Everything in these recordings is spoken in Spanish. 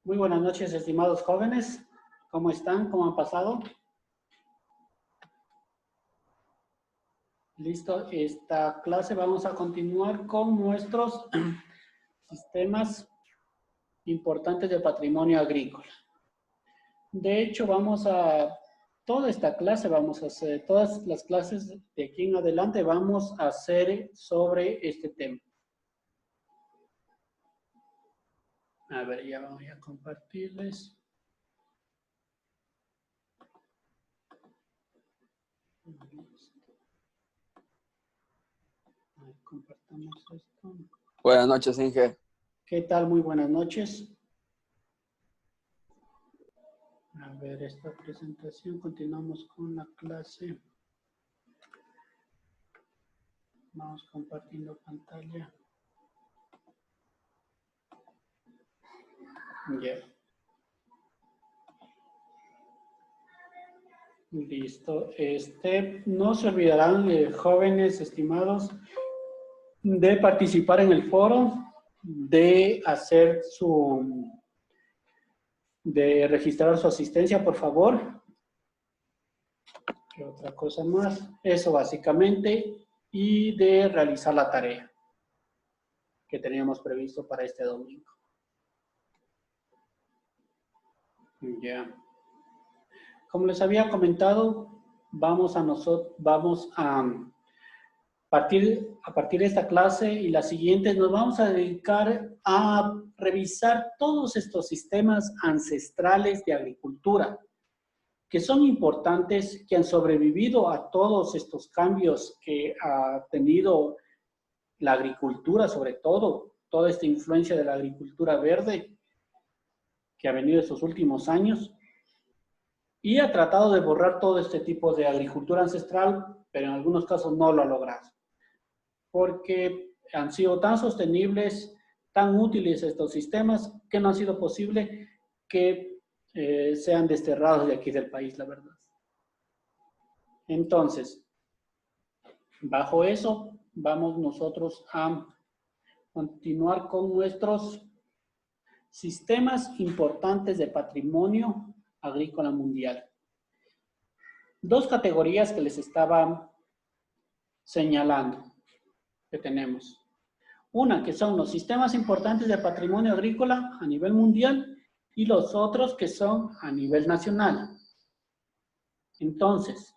Muy buenas noches, estimados jóvenes. ¿Cómo están? ¿Cómo han pasado? Listo. Esta clase vamos a continuar con nuestros sistemas importantes de patrimonio agrícola. De hecho, toda esta clase vamos a hacer, todas las clases de aquí en adelante vamos a hacer sobre este tema. A ver, ya voy a compartirles. Compartamos esto. Buenas noches, Inge. ¿Qué tal? Muy buenas noches. A ver, esta presentación, continuamos con la clase. Vamos compartiendo pantalla. Ya. Listo. No se olvidarán, jóvenes estimados, de participar en el foro, de registrar su asistencia, por favor. ¿Qué otra cosa más? Eso básicamente, y de realizar la tarea que teníamos previsto para este domingo. Ya. Como les había comentado, vamos a partir de esta clase y las siguientes, nos vamos a dedicar a revisar todos estos sistemas ancestrales de agricultura, que son importantes, que han sobrevivido a todos estos cambios que ha tenido la agricultura, sobre todo, toda esta influencia de la agricultura verde que ha venido estos últimos años, y ha tratado de borrar todo este tipo de agricultura ancestral, pero en algunos casos no lo ha logrado, porque han sido tan sostenibles, tan útiles estos sistemas, que no ha sido posible que sean desterrados de aquí del país, la verdad. Entonces, bajo eso, vamos nosotros a continuar con nuestros sistemas importantes de patrimonio agrícola mundial. Dos categorías que les estaba señalando que tenemos. Una que son los sistemas importantes de patrimonio agrícola a nivel mundial y los otros que son a nivel nacional. Entonces,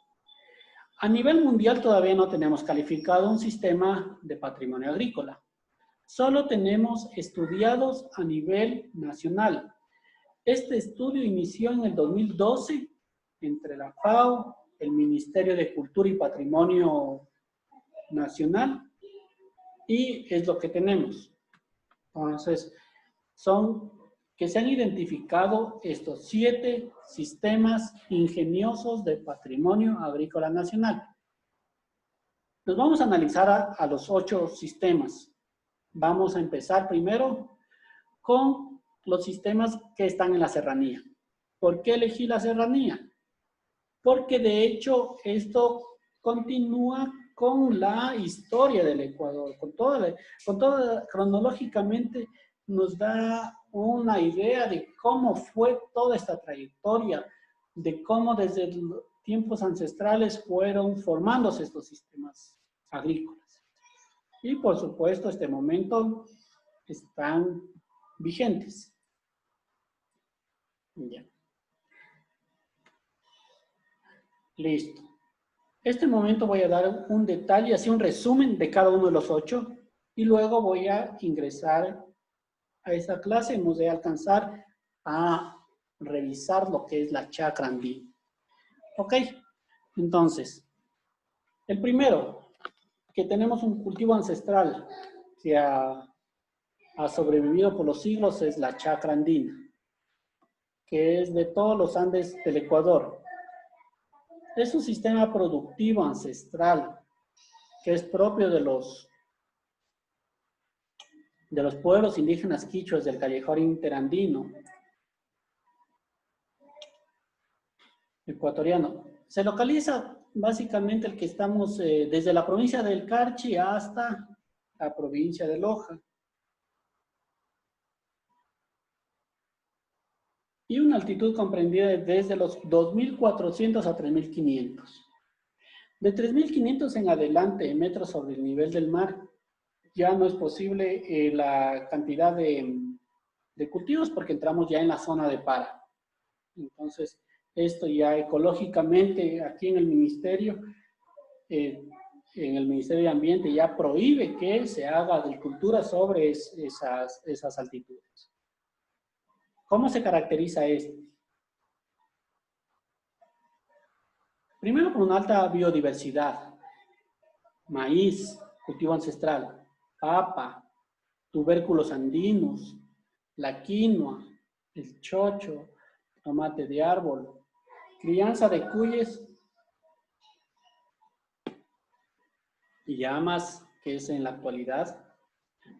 a nivel mundial todavía no tenemos calificado un sistema de patrimonio agrícola. Solo tenemos estudiados a nivel nacional. Este estudio inició en el 2012 entre la FAO, el Ministerio de Cultura y Patrimonio Nacional, y es lo que tenemos. Entonces, que se han identificado estos 7 sistemas ingeniosos de patrimonio agrícola nacional. Los vamos a analizar a los 8 sistemas. Vamos a empezar primero con los sistemas que están en la serranía. ¿Por qué elegí la serranía? Porque de hecho esto continúa con la historia del Ecuador, con toda cronológicamente nos da una idea de cómo fue toda esta trayectoria, de cómo desde tiempos ancestrales fueron formándose estos sistemas agrícolas. Y por supuesto, este momento están vigentes. Ya. Listo. Este momento voy a dar un detalle, así un resumen de cada uno de los 8, y luego voy a ingresar a esta clase. Hemos de alcanzar a revisar lo que es la chacra andina. ¿Ok? Entonces, el primero, que tenemos un cultivo ancestral que ha sobrevivido por los siglos, es la chacra andina, que es de todos los Andes del Ecuador. Es un sistema productivo ancestral que es propio de los pueblos indígenas quichuas del callejón interandino ecuatoriano. Se localiza básicamente el que estamos desde la provincia del Carchi hasta la provincia de Loja. y una altitud comprendida desde los 2.400 a 3.500. De 3.500 en adelante, metros sobre el nivel del mar, ya no es posible la cantidad de cultivos porque entramos ya en la zona de para. Entonces, esto ya ecológicamente aquí en el Ministerio de Ambiente ya prohíbe que se haga agricultura sobre esas altitudes. ¿Cómo se caracteriza esto? Primero, con una alta biodiversidad. Maíz, cultivo ancestral, papa, tubérculos andinos, la quinoa, el chocho, tomate de árbol, crianza de cuyes y llamas, que es en la actualidad,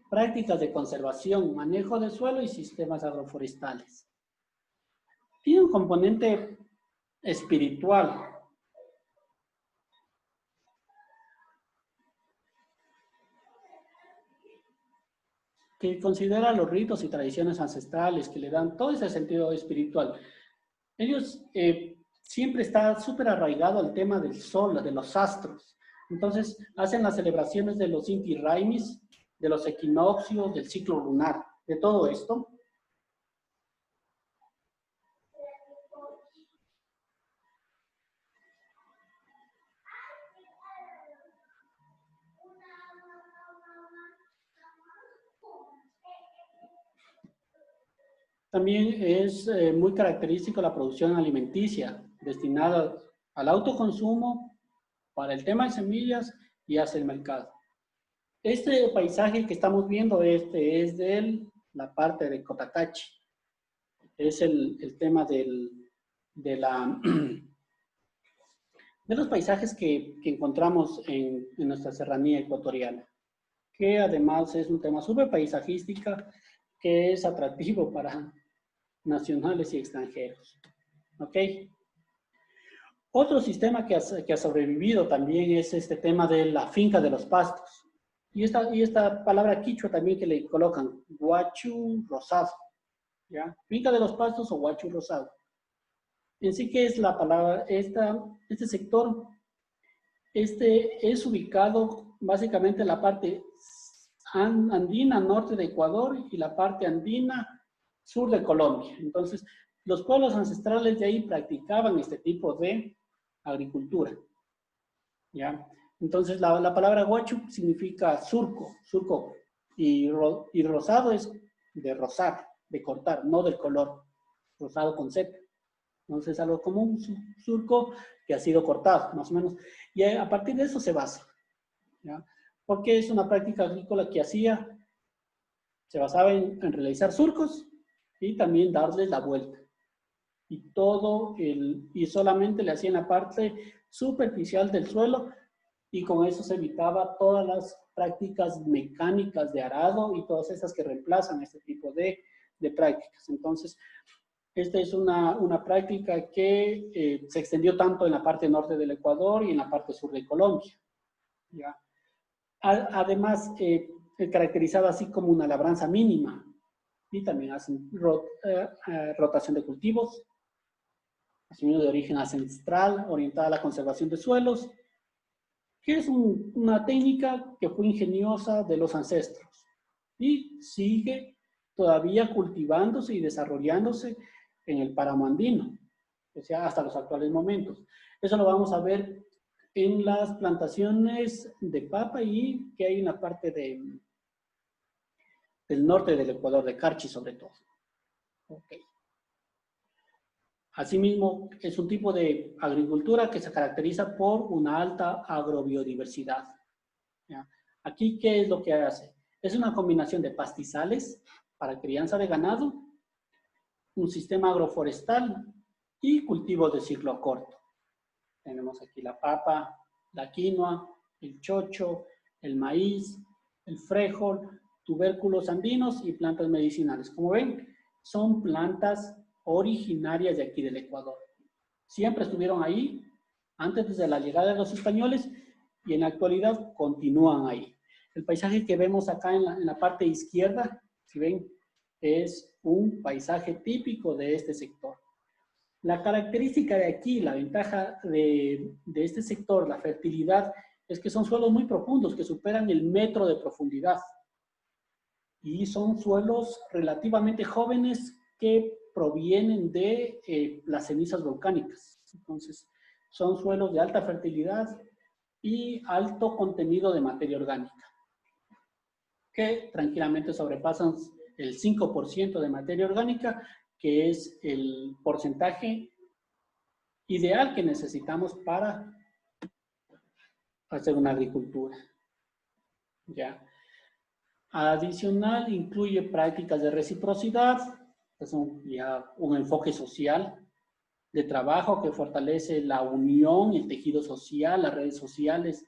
prácticas de conservación, manejo del suelo y sistemas agroforestales. Tiene un componente espiritual. Que considera los ritos y tradiciones ancestrales, que le dan todo ese sentido espiritual. Ellos siempre están súper arraigados al tema del sol, de los astros. Entonces, hacen las celebraciones de los Inti Raymis, de los equinoccios, del ciclo lunar, de todo esto. También es muy característico la producción alimenticia, destinada al autoconsumo, para el tema de semillas y hacia el mercado. Este paisaje que estamos viendo, es de la parte de Cotacachi. Es el tema de los paisajes que encontramos en nuestra serranía ecuatoriana, que además es un tema súper paisajística, que es atractivo para nacionales y extranjeros. ¿Ok? Otro sistema que ha sobrevivido también es este tema de la finca de los pastos. Y esta palabra quichua también que le colocan, guachu rosado. ¿Ya? Finca de los pastos o guachu rosado. En sí, ¿qué es la palabra? Este sector es ubicado básicamente en la parte andina norte de Ecuador y la parte andina sur de Colombia. Entonces, los pueblos ancestrales de ahí practicaban este tipo de agricultura. ¿Ya? Entonces, la palabra guachu significa surco, y rosado es de rosar, de cortar, no del color, rosado con Z. Entonces, algo como un surco que ha sido cortado, más o menos. Y a partir de eso se basa. ¿Ya? Porque es una práctica agrícola que se basaba en realizar surcos y también darles la vuelta. Y solamente le hacían la parte superficial del suelo y con eso se evitaba todas las prácticas mecánicas de arado y todas esas que reemplazan este tipo de prácticas. Entonces, esta es una práctica que se extendió tanto en la parte norte del Ecuador y en la parte sur de Colombia. ¿Ya? Además, caracterizada así como una labranza mínima. Y también hacen rotación de cultivos, asimismo de origen ancestral, orientada a la conservación de suelos, que es una técnica que fue ingeniosa de los ancestros y sigue todavía cultivándose y desarrollándose en el páramo andino, o sea, hasta los actuales momentos. Eso lo vamos a ver en las plantaciones de papa y que hay una parte del norte del Ecuador, de Carchi sobre todo. Okay. Asimismo, es un tipo de agricultura que se caracteriza por una alta agrobiodiversidad. ¿Ya? Aquí, ¿qué es lo que hace? Es una combinación de pastizales para crianza de ganado, un sistema agroforestal y cultivos de ciclo corto. Tenemos aquí la papa, la quinoa, el chocho, el maíz, el frijol, tubérculos andinos y plantas medicinales. Como ven, son plantas originarias de aquí del Ecuador. Siempre estuvieron ahí, antes de la llegada de los españoles, y en la actualidad continúan ahí. El paisaje que vemos acá en la parte izquierda, si ven, es un paisaje típico de este sector. La característica de aquí, la ventaja de este sector, la fertilidad, es que son suelos muy profundos, que superan el metro de profundidad. Y son suelos relativamente jóvenes que provienen de las cenizas volcánicas. Entonces, son suelos de alta fertilidad y alto contenido de materia orgánica, que tranquilamente sobrepasan el 5% de materia orgánica, que es el porcentaje ideal que necesitamos para hacer una agricultura. ¿Ya? Adicional, incluye prácticas de reciprocidad, que son ya un enfoque social de trabajo que fortalece la unión, el tejido social, las redes sociales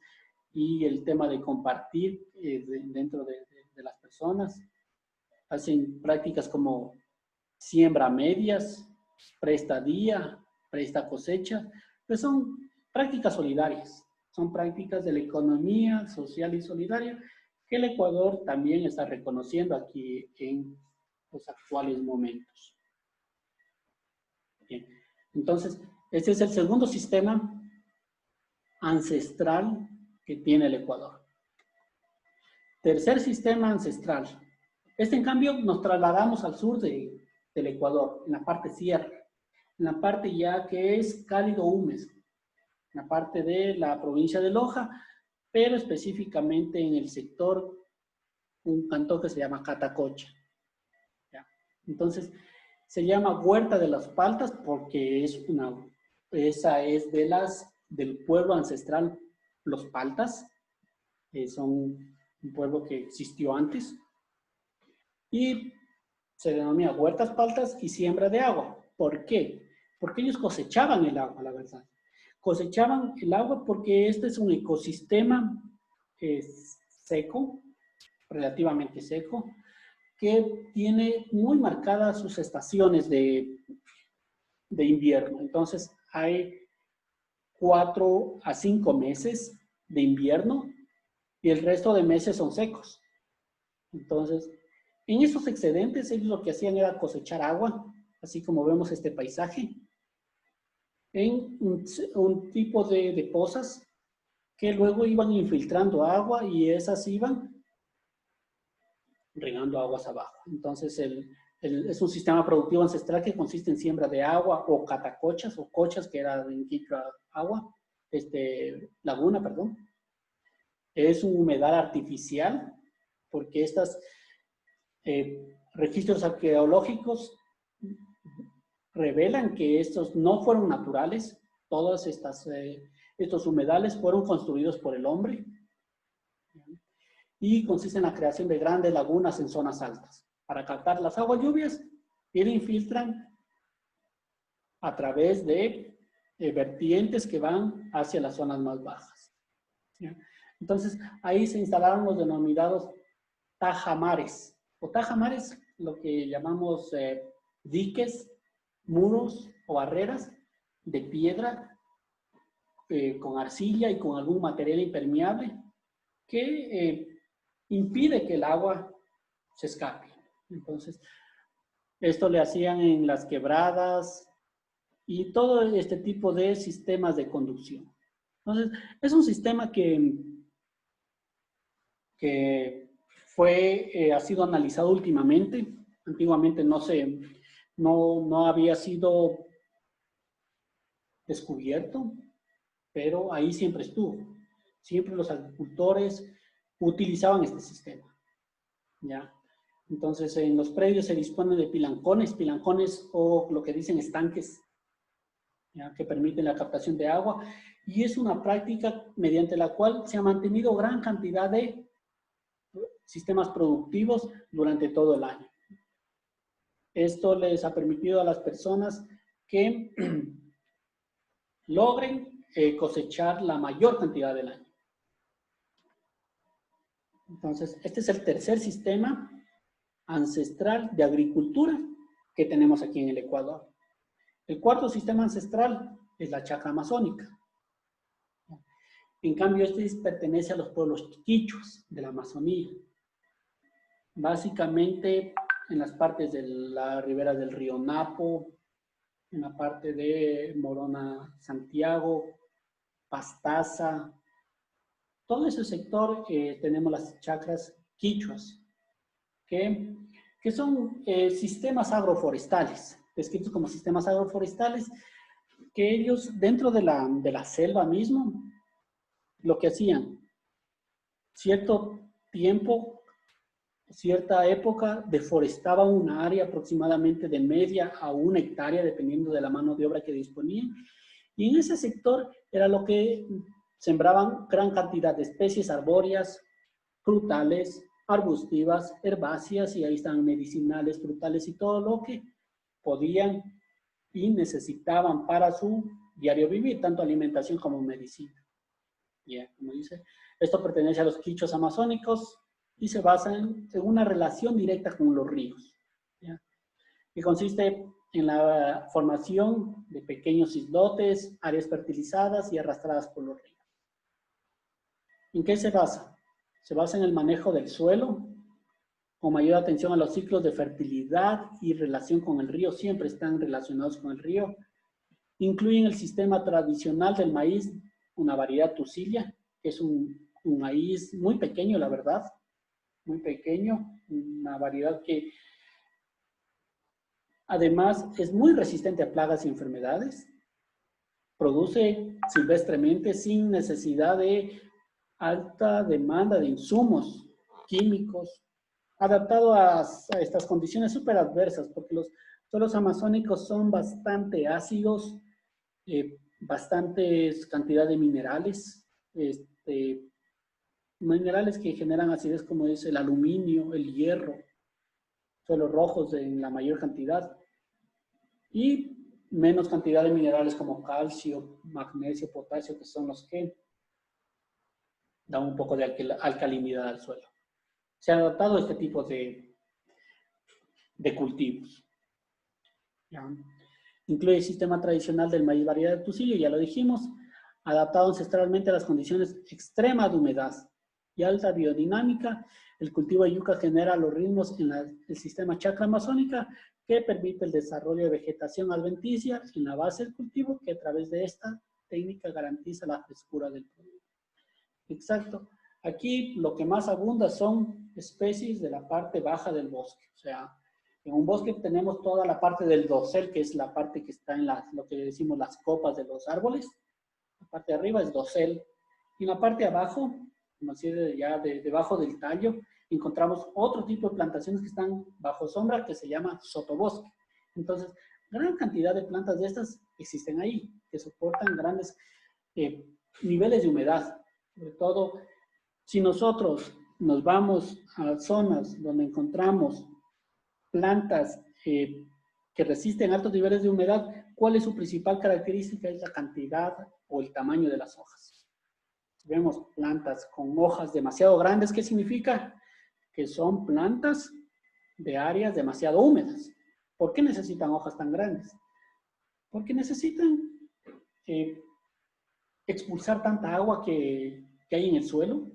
y el tema de compartir dentro de las personas. Hacen prácticas como siembra a medias, presta día, presta cosecha, pues son prácticas solidarias, son prácticas de la economía social y solidaria que el Ecuador también está reconociendo aquí en los actuales momentos. Bien. Entonces, este es el segundo sistema ancestral que tiene el Ecuador. Tercer sistema ancestral. En cambio, nos trasladamos al sur del Ecuador, en la parte sierra, en la parte ya que es cálido húmedo, en la parte de la provincia de Loja, pero específicamente en el sector, un cantón que se llama Catacocha. ¿Ya? Entonces, se llama Huerta de las Paltas porque esa es del pueblo ancestral, los Paltas, son un pueblo que existió antes, y se denomina huertas paltas y siembra de agua. ¿Por qué? Porque ellos cosechaban el agua, la verdad. Cosechaban el agua porque este es un ecosistema seco, relativamente seco, que tiene muy marcadas sus estaciones de invierno. Entonces, hay 4 a 5 meses de invierno y el resto de meses son secos. Entonces, en esos excedentes, ellos lo que hacían era cosechar agua, así como vemos este paisaje, en un tipo de pozas que luego iban infiltrando agua y esas iban regando aguas abajo. Entonces, es un sistema productivo ancestral que consiste en siembra de agua o catacochas, o cochas, que era en quechua agua, laguna, perdón. Es un humedal artificial, porque estos registros arqueológicos revelan que estos no fueron naturales, todos estos humedales fueron construidos por el hombre y consisten en la creación de grandes lagunas en zonas altas para captar las aguas lluvias y le infiltran a través de vertientes que van hacia las zonas más bajas. ¿Sí? Entonces, ahí se instalaron los denominados tajamares, o tajamares, lo que llamamos diques, muros o barreras de piedra con arcilla y con algún material impermeable que impide que el agua se escape. Entonces, esto le hacían en las quebradas y todo este tipo de sistemas de conducción. Entonces, es un sistema que ha sido analizado últimamente. Antiguamente no había sido descubierto, pero ahí siempre estuvo. Siempre los agricultores utilizaban este sistema. ¿Ya? Entonces, en los predios se dispone de pilancones o lo que dicen estanques, ¿ya? Que permiten la captación de agua, y es una práctica mediante la cual se ha mantenido gran cantidad de sistemas productivos durante todo el año. Esto les ha permitido a las personas que logren cosechar la mayor cantidad del año. Entonces, este es el tercer sistema ancestral de agricultura que tenemos aquí en el Ecuador. El cuarto sistema ancestral es la chacra amazónica. En cambio, este pertenece a los pueblos quichuas de la Amazonía. Básicamente, en las partes de la ribera del río Napo, en la parte de Morona, Santiago, Pastaza. Todo ese sector tenemos las chacras quichuas, que, que son sistemas agroforestales, descritos como sistemas agroforestales, que ellos dentro de la selva mismo, lo que hacían, cierto tiempo, cierta época, deforestaban una área aproximadamente de media a 1 hectárea, dependiendo de la mano de obra que disponían, y en ese sector era lo que sembraban gran cantidad de especies arbóreas, frutales, arbustivas, herbáceas, y ahí están medicinales, frutales y todo lo que podían y necesitaban para su diario vivir, tanto alimentación como medicina. Yeah, como dice, esto pertenece a los quichos amazónicos y se basa en una relación directa con los ríos, ¿ya? Que consiste en la formación de pequeños islotes, áreas fertilizadas y arrastradas por los ríos. ¿En qué se basa? Se basa en el manejo del suelo, con mayor atención a los ciclos de fertilidad y relación con el río, siempre están relacionados con el río. Incluyen el sistema tradicional del maíz, una variedad tucilia, que es un maíz muy pequeño, la verdad, muy pequeño, una variedad que además es muy resistente a plagas y enfermedades, produce silvestremente sin necesidad de alta demanda de insumos químicos, adaptado a estas condiciones súper adversas, porque los suelos amazónicos son bastante ácidos, bastantes cantidad de minerales, minerales que generan acidez como es el aluminio, el hierro, suelos rojos en la mayor cantidad, y menos cantidad de minerales como calcio, magnesio, potasio, que son los que dan un poco de alcalinidad al suelo. Se ha adaptado a este tipo de cultivos. ¿Ya? Incluye el sistema tradicional del maíz variedad de tucillo, ya lo dijimos, adaptado ancestralmente a las condiciones extremas de humedad y alta biodinámica. El cultivo de yuca genera los ritmos en el sistema chacra amazónica que permite el desarrollo de vegetación adventicia en la base del cultivo, que a través de esta técnica garantiza la frescura del producto. Exacto. Aquí lo que más abunda son especies de la parte baja del bosque. O sea, en un bosque tenemos toda la parte del dosel, que es la parte que está en lo que decimos las copas de los árboles. La parte de arriba es dosel. Y en la parte de abajo, ya debajo del tallo, encontramos otro tipo de plantaciones que están bajo sombra, que se llama sotobosque. Entonces, gran cantidad de plantas de estas existen ahí, que soportan grandes niveles de humedad. Sobre todo, si nosotros nos vamos a zonas donde encontramos plantas que resisten altos niveles de humedad, ¿cuál es su principal característica? Es la cantidad o el tamaño de las hojas. Si vemos plantas con hojas demasiado grandes, ¿qué significa? Que son plantas de áreas demasiado húmedas. ¿Por qué necesitan hojas tan grandes? Porque necesitan expulsar tanta agua que hay en el suelo,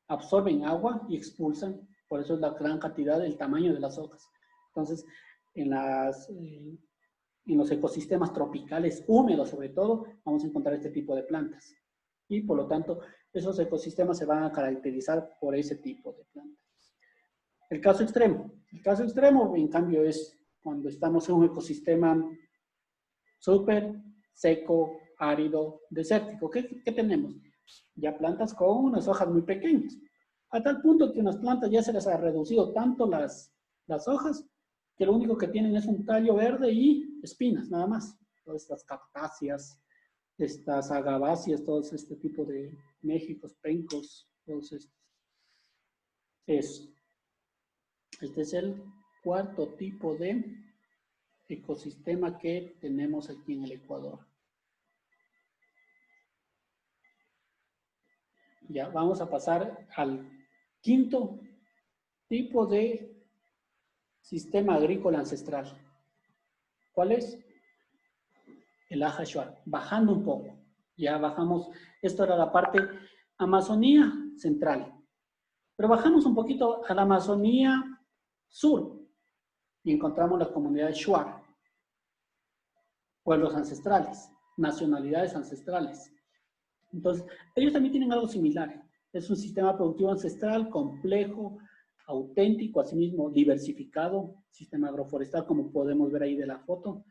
absorben agua y expulsan, por eso es la gran cantidad del tamaño de las hojas. Entonces, en los ecosistemas tropicales húmedos sobre todo, vamos a encontrar este tipo de plantas. Y por lo tanto, esos ecosistemas se van a caracterizar por ese tipo de plantas. El caso extremo. El caso extremo, en cambio, es cuando estamos en un ecosistema súper seco, árido, desértico. ¿Qué tenemos? Ya plantas con unas hojas muy pequeñas. A tal punto que unas plantas ya se les ha reducido tanto las hojas que lo único que tienen es un tallo verde y espinas, nada más. Todas estas cactáceas, estas agaváceas, todo este tipo de méxicos, pencos, todos estos. Este es el cuarto tipo de ecosistema que tenemos aquí en el Ecuador. Ya vamos a pasar al quinto tipo de sistema agrícola ancestral. ¿Cuál es? El Ajashuar. Bajando un poco. Ya bajamos, esto era la parte Amazonía central. Pero bajamos un poquito a la Amazonía sur. y encontramos las comunidades Shuar, pueblos ancestrales, nacionalidades ancestrales. Entonces, ellos también tienen algo similar. Es un sistema productivo ancestral complejo, auténtico, asimismo diversificado, sistema agroforestal, como podemos ver ahí de la foto,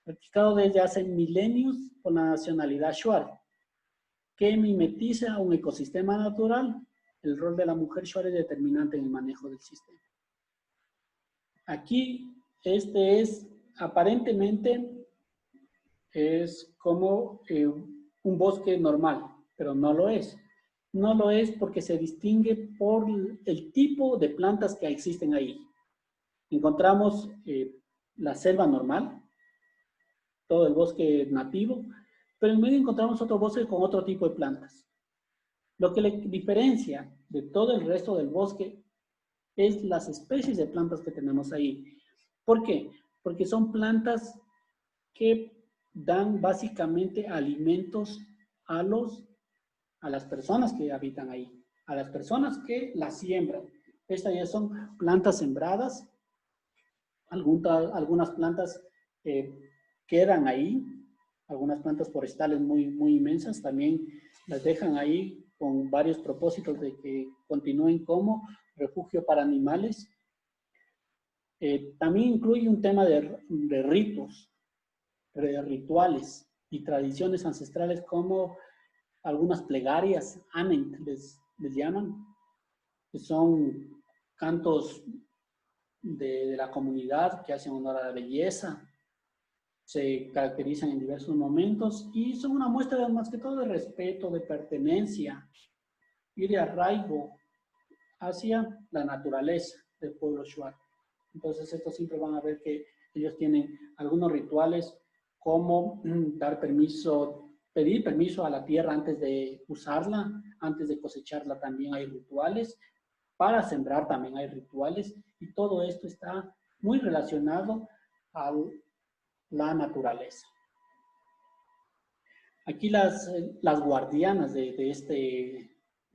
practicado desde hace milenios por la nacionalidad Shuar, que mimetiza un ecosistema natural. El rol de la mujer Shuar es determinante en el manejo del sistema. Aquí, este es, aparentemente, es como un bosque normal, pero no lo es. No lo es porque se distingue por el tipo de plantas que existen ahí. Encontramos la selva normal, todo el bosque nativo, pero en medio encontramos otro bosque con otro tipo de plantas. Lo que le diferencia de todo el resto del bosque es las especies de plantas que tenemos ahí. ¿Por qué? Porque son plantas que dan básicamente alimentos a las personas que habitan ahí, a las personas que las siembran. Estas ya son plantas sembradas, algunas plantas quedan ahí, algunas plantas forestales muy inmensas también las dejan ahí con varios propósitos de que continúen como refugio para animales. También incluye un tema de ritos, de rituales y tradiciones ancestrales como algunas plegarias, anen, les llaman, que son cantos de la comunidad que hacen honor a la belleza, se caracterizan en diversos momentos y son una muestra más que todo de respeto, de pertenencia y de arraigo hacia la naturaleza del pueblo Shuar. Entonces estos siempre van a ver que ellos tienen algunos rituales como dar permiso, pedir permiso a la tierra antes de usarla, antes de cosecharla también hay rituales, para sembrar también hay rituales y todo esto está muy relacionado a la naturaleza. Aquí las guardianas de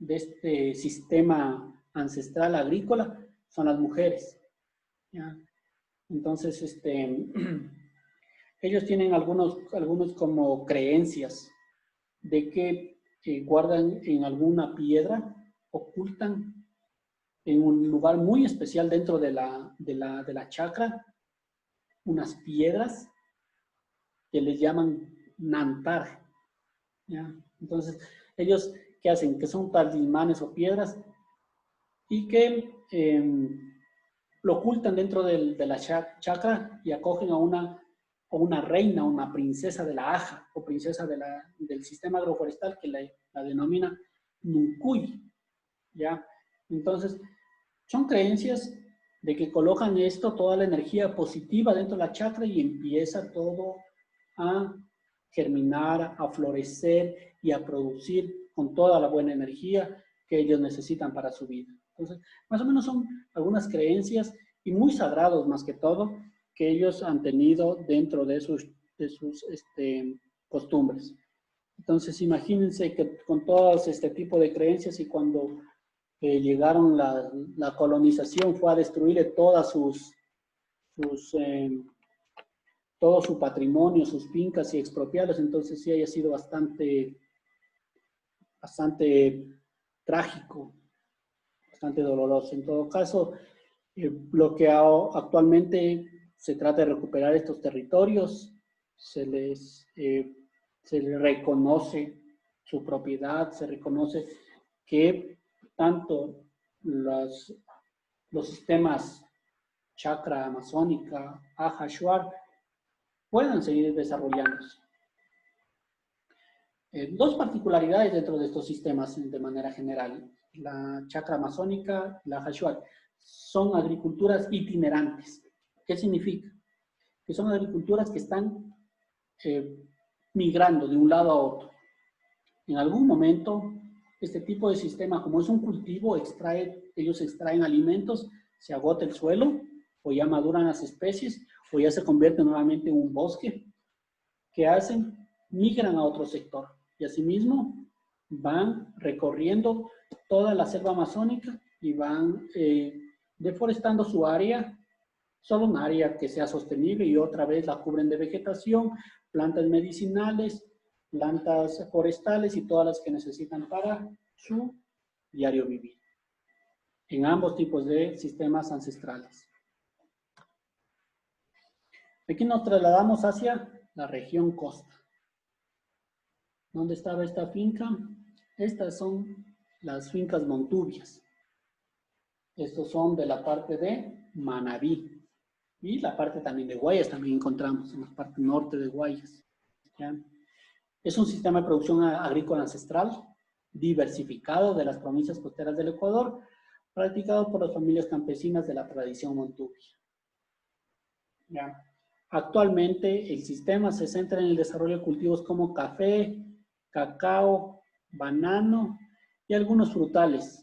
este sistema ancestral agrícola son las mujeres. ¿Ya? Entonces, ellos tienen algunos como creencias de que guardan en alguna piedra, ocultan en un lugar muy especial dentro de la chacra, unas piedras que les llaman nantar. ¿Ya? Entonces, ellos, ¿qué hacen? Que son talismanes o piedras y que lo ocultan dentro de la chacra y acogen a una reina, una princesa de la aja o princesa del sistema agroforestal que la denomina Nuncuy. ¿Ya? Entonces, son creencias de que colocan toda la energía positiva dentro de la chakra y empieza todo a germinar, a florecer y a producir con toda la buena energía que ellos necesitan para su vida. Entonces, más o menos son algunas creencias y muy sagrados más que todo que ellos han tenido dentro de sus costumbres. Entonces, imagínense que con todo este tipo de creencias y cuando llegaron la colonización fue a destruir todo su patrimonio, sus fincas y expropiarlos, entonces sí haya sido bastante trágico, bastante doloroso. En todo caso, lo que actualmente se trata de recuperar estos territorios, se les reconoce su propiedad, se reconoce que tanto los sistemas chakra amazónica, aja, shuar, puedan seguir desarrollándose. Dos particularidades dentro de estos sistemas de manera general. La chakra amazónica, la aja, shuar, son agriculturas itinerantes. ¿Qué significa? Que son agriculturas que están migrando de un lado a otro. En algún momento, este tipo de sistema, como es un cultivo, ellos extraen alimentos, se agota el suelo, o ya maduran las especies, o ya se convierte nuevamente en un bosque. ¿Qué hacen? Migran a otro sector. Y asimismo, van recorriendo toda la selva amazónica y van deforestando su área Solo un área que sea sostenible y otra vez la cubren de vegetación, plantas medicinales, plantas forestales y todas las que necesitan para su diario vivir, en ambos tipos de sistemas ancestrales. Aquí nos trasladamos hacia la región costa. ¿Dónde estaba esta finca? Estas son las fincas montubias. Estos son de la parte de Manabí. Y la parte también de Guayas también encontramos, en la parte norte de Guayas. ¿Ya? Es un sistema de producción agrícola ancestral, diversificado de las provincias costeras del Ecuador, practicado por las familias campesinas de la tradición montubia. ¿Ya? Actualmente el sistema se centra en el desarrollo de cultivos como café, cacao, banano y algunos frutales,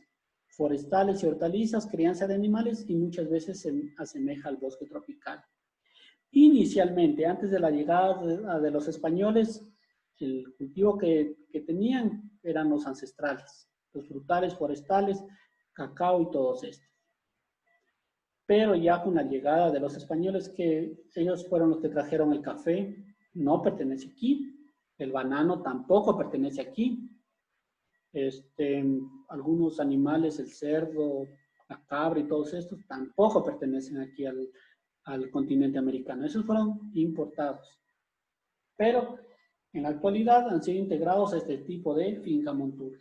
forestales y hortalizas, crianza de animales y muchas veces se asemeja al bosque tropical. Inicialmente, antes de la llegada de los españoles, el cultivo que tenían eran los ancestrales, los frutales, forestales, cacao y todos estos. Pero ya con la llegada de los españoles, que ellos fueron los que trajeron el café, no pertenece aquí, el banano tampoco pertenece aquí, algunos animales, el cerdo, la cabra y todos estos tampoco pertenecen aquí al continente americano. Esos fueron importados. Pero en la actualidad han sido integrados a este tipo de finca montubia.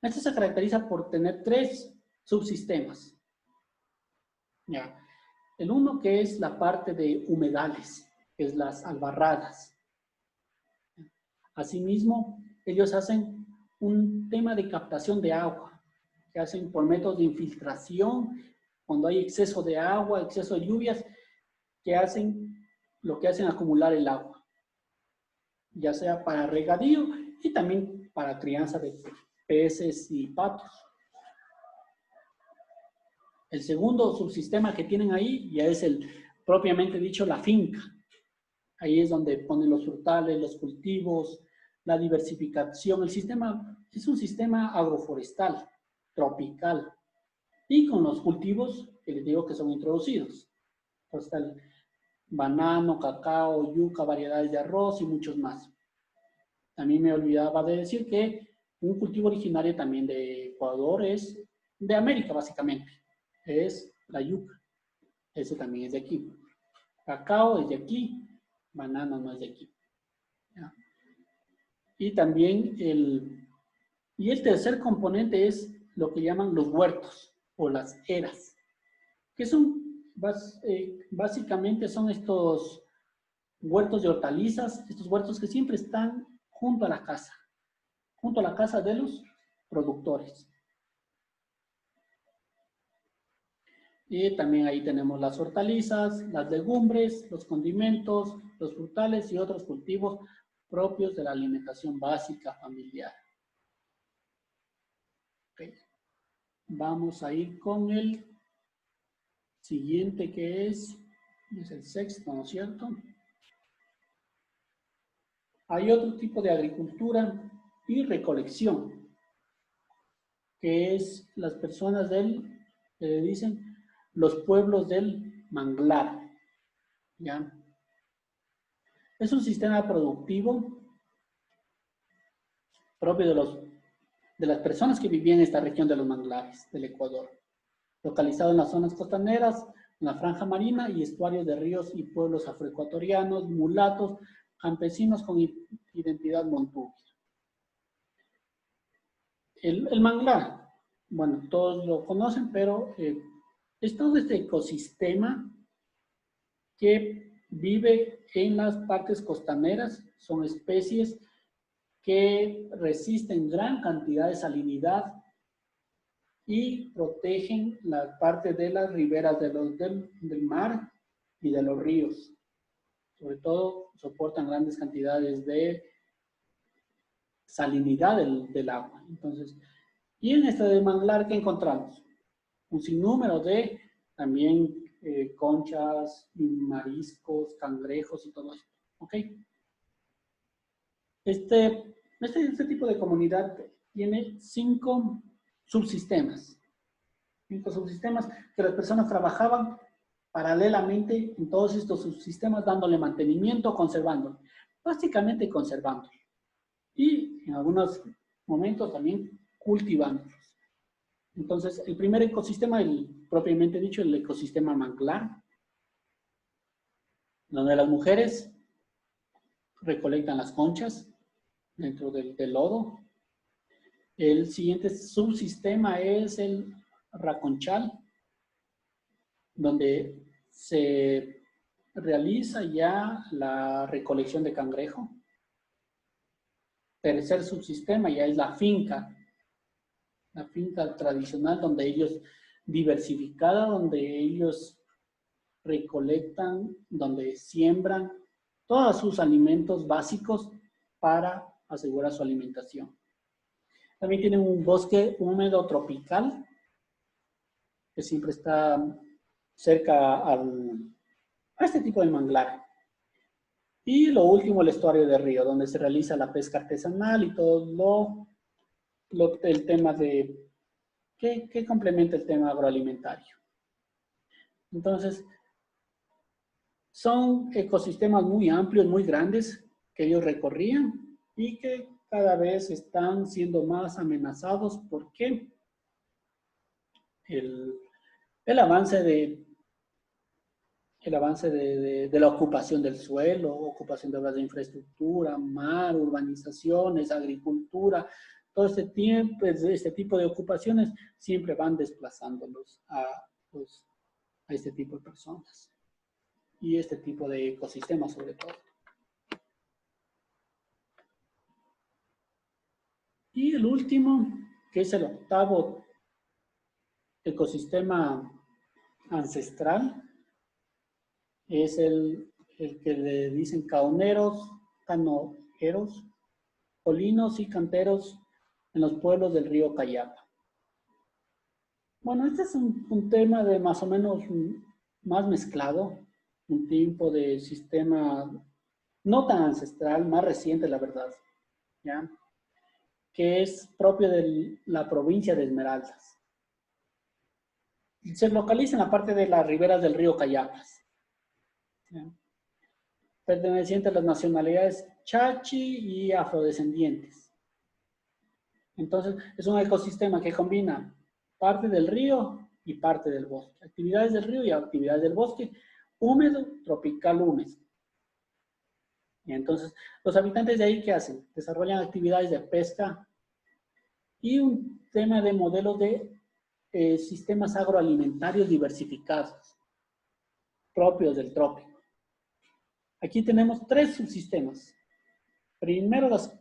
Esto se caracteriza por tener 3 subsistemas. Ya. El uno que es la parte de humedales, que es las albarradas. Asimismo, ellos hacen un tema de captación de agua, que hacen por métodos de infiltración, cuando hay exceso de agua, exceso de lluvias, lo que hacen acumular el agua, ya sea para regadío y también para crianza de peces y patos. El segundo subsistema que tienen ahí ya es propiamente dicho, la finca. Ahí es donde ponen los frutales, los cultivos, la diversificación. El sistema es un sistema agroforestal, tropical, y con los cultivos que les digo que son introducidos. Pues está el banano, cacao, yuca, variedades de arroz y muchos más. También me olvidaba de decir que un cultivo originario también de Ecuador es de América, básicamente. Es la yuca. Ese también es de aquí. Cacao es de aquí, banano no es de aquí. ¿Ya? Y también el tercer componente es lo que llaman los huertos o las eras, que son básicamente son estos huertos de hortalizas, estos huertos que siempre están junto a la casa de los productores. Y también ahí tenemos las hortalizas, las legumbres, los condimentos, los frutales y otros cultivos propios de la alimentación básica familiar. Okay. Vamos a ir con el siguiente que es el sexto, ¿no es cierto? Hay otro tipo de agricultura y recolección, que es las personas que le dicen los pueblos del manglar, ¿ya? Es un sistema productivo propio de las personas que vivían en esta región de los manglares del Ecuador, localizado en las zonas costaneras, en la franja marina y estuarios de ríos y pueblos afroecuatorianos, mulatos, campesinos con identidad montubia. El manglar, bueno, todos lo conocen, pero es todo este ecosistema que vive en las partes costaneras, son especies que resisten gran cantidad de salinidad y protegen la parte de las riberas del mar y de los ríos. Sobre todo, soportan grandes cantidades de salinidad del agua. Entonces, y en este de manglar, ¿qué encontramos? Un sinnúmero de también conchas, mariscos, cangrejos y todo esto. ¿Ok? Este tipo de comunidad tiene 5 subsistemas. 5 subsistemas que las personas trabajaban paralelamente en todos estos subsistemas, dándole mantenimiento, conservándolo. Básicamente conservándolo. Y en algunos momentos también cultivándolos. Entonces, el primer ecosistema, propiamente dicho, el ecosistema manglar, donde las mujeres recolectan las conchas dentro del lodo. El siguiente subsistema es el raconchal, donde se realiza ya la recolección de cangrejo. Tercer subsistema ya es la finca tradicional, donde ellos, diversificada, donde ellos recolectan, donde siembran todos sus alimentos básicos para asegurar su alimentación. También tienen un bosque húmedo tropical, que siempre está cerca a este tipo de manglar. Y lo último, el estuario de río, donde se realiza la pesca artesanal y todo el tema de que complementa el tema agroalimentario. Entonces, son ecosistemas muy amplios, muy grandes, que ellos recorrían y que cada vez están siendo más amenazados porque el avance de la ocupación del suelo, ocupación de obras de infraestructura, mar, urbanizaciones, agricultura, todo este tipo de ocupaciones siempre van desplazándolos a este tipo de personas y este tipo de ecosistemas sobre todo. Y el último, que es el octavo ecosistema ancestral, es el que le dicen canoeros, colinos y canteros en los pueblos del río Cayapa. Bueno, este es un tema de más o menos más mezclado, un tipo de sistema no tan ancestral, más reciente la verdad, ¿ya? Que es propio de la provincia de Esmeraldas. Se localiza en la parte de las riberas del río Cayapas, ¿ya? Perteneciente a las nacionalidades chachi y afrodescendientes. Entonces, es un ecosistema que combina parte del río y parte del bosque. Actividades del río y actividades del bosque, húmedo, tropical húmedo. Y entonces, los habitantes de ahí, ¿qué hacen? Desarrollan actividades de pesca y un tema de modelos de sistemas agroalimentarios diversificados, propios del trópico. Aquí tenemos 3 subsistemas. Primero, las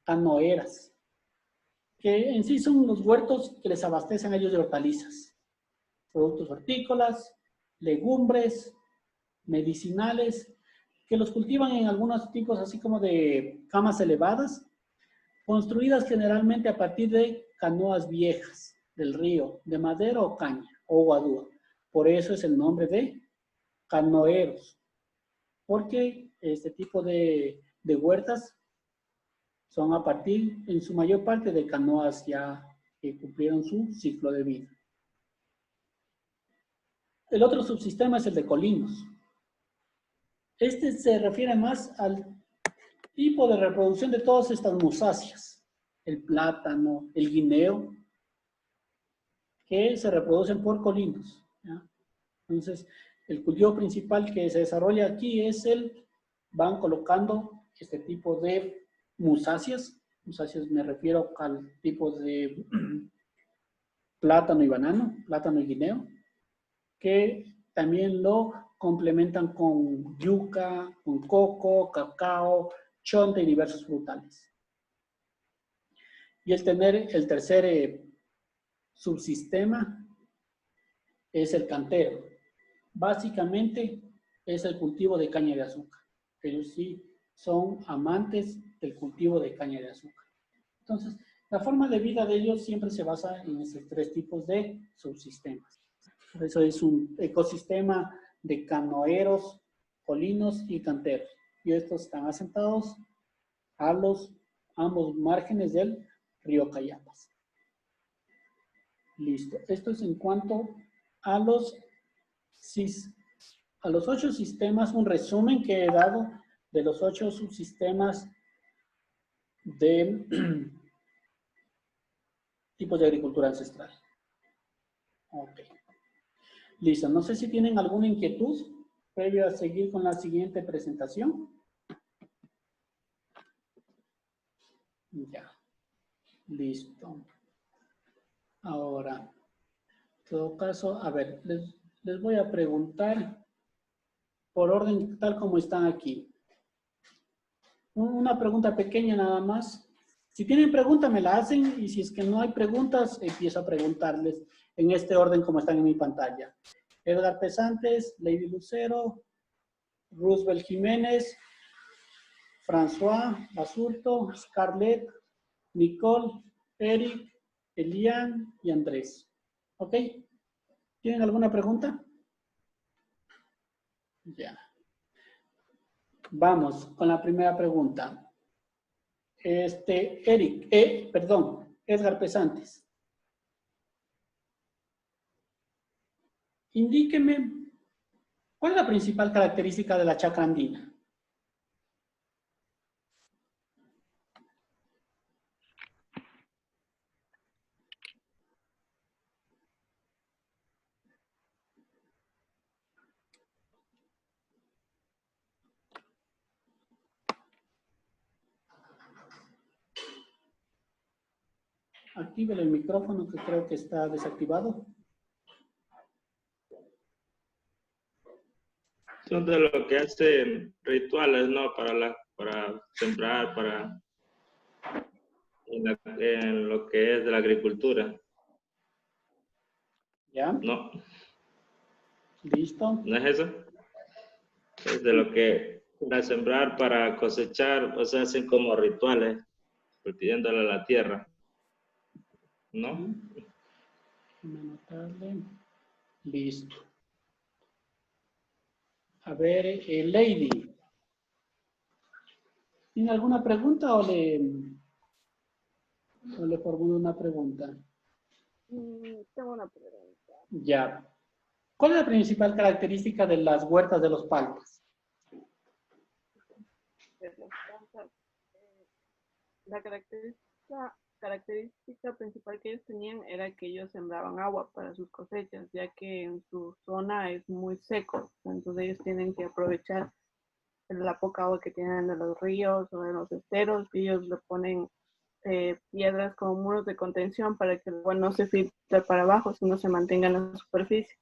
canoeras, que en sí son los huertos que les abastecen a ellos de hortalizas, productos hortícolas, legumbres, medicinales, que los cultivan en algunos tipos así como de camas elevadas, construidas generalmente a partir de canoas viejas del río, de madera o caña, o guadúa. Por eso es el nombre de canoeros, porque este tipo de huertas son a partir, en su mayor parte, de canoas ya que cumplieron su ciclo de vida. El otro subsistema es el de colinos. Este se refiere más al tipo de reproducción de todas estas musáceas, el plátano, el guineo, que se reproducen por colinos, ¿ya? Entonces, el cultivo principal que se desarrolla aquí es van colocando este tipo de musáceas. Musáceas me refiero al tipo de plátano y banano, plátano y guineo, que también lo complementan con yuca, con coco, cacao, chonta y diversos frutales. Y el tercer subsistema es el cantero. Básicamente es el cultivo de caña de azúcar. Ellos sí son amantes del cultivo de caña de azúcar. Entonces, la forma de vida de ellos siempre se basa en esos 3 tipos de subsistemas. Por eso es un ecosistema de canoeros, colinos y canteros. Y estos están asentados a ambos márgenes del río Cayapas. Listo. Esto es en cuanto a los, a los 8 sistemas, un resumen que he dado de los 8 subsistemas de tipos de agricultura ancestral. Ok. Listo. No sé si tienen alguna inquietud previo a seguir con la siguiente presentación. Ya. Listo. Ahora, en todo caso, a ver, les voy a preguntar por orden tal como están aquí. Una pregunta pequeña nada más. Si tienen pregunta, me la hacen, y si es que no hay preguntas, empiezo a preguntarles en este orden como están en mi pantalla. Edgar Pesantes, Lady Lucero, Roosevelt Jiménez, François Basurto, Scarlett, Nicole, Eric, Elian y Andrés. ¿Ok? ¿Tienen alguna pregunta? Ya. Vamos con la primera pregunta. Eric, perdón, Edgar Pesantes. Indíqueme, ¿cuál es la principal característica de la chacra andina? Active el micrófono que creo que está desactivado. Son de lo que hacen rituales, ¿no? Para sembrar, en lo que es de la agricultura. ¿Ya? No, ¿Listo? ¿no es eso? Es de lo que para sembrar, para cosechar, o sea, hacen como rituales, pidiéndole a la tierra, ¿no? Déjame anotarle. Listo. A ver, Lady, ¿tiene alguna pregunta o le formulo una pregunta? Tengo una pregunta. Ya. ¿Cuál es la principal característica de las huertas de los palmas? De las plantas, la característica principal que ellos tenían era que ellos sembraban agua para sus cosechas, ya que en su zona es muy seco, entonces ellos tienen que aprovechar la poca agua que tienen de los ríos o de los esteros, y ellos le ponen piedras como muros de contención para que el agua no se filtre para abajo, sino se mantenga en la superficie.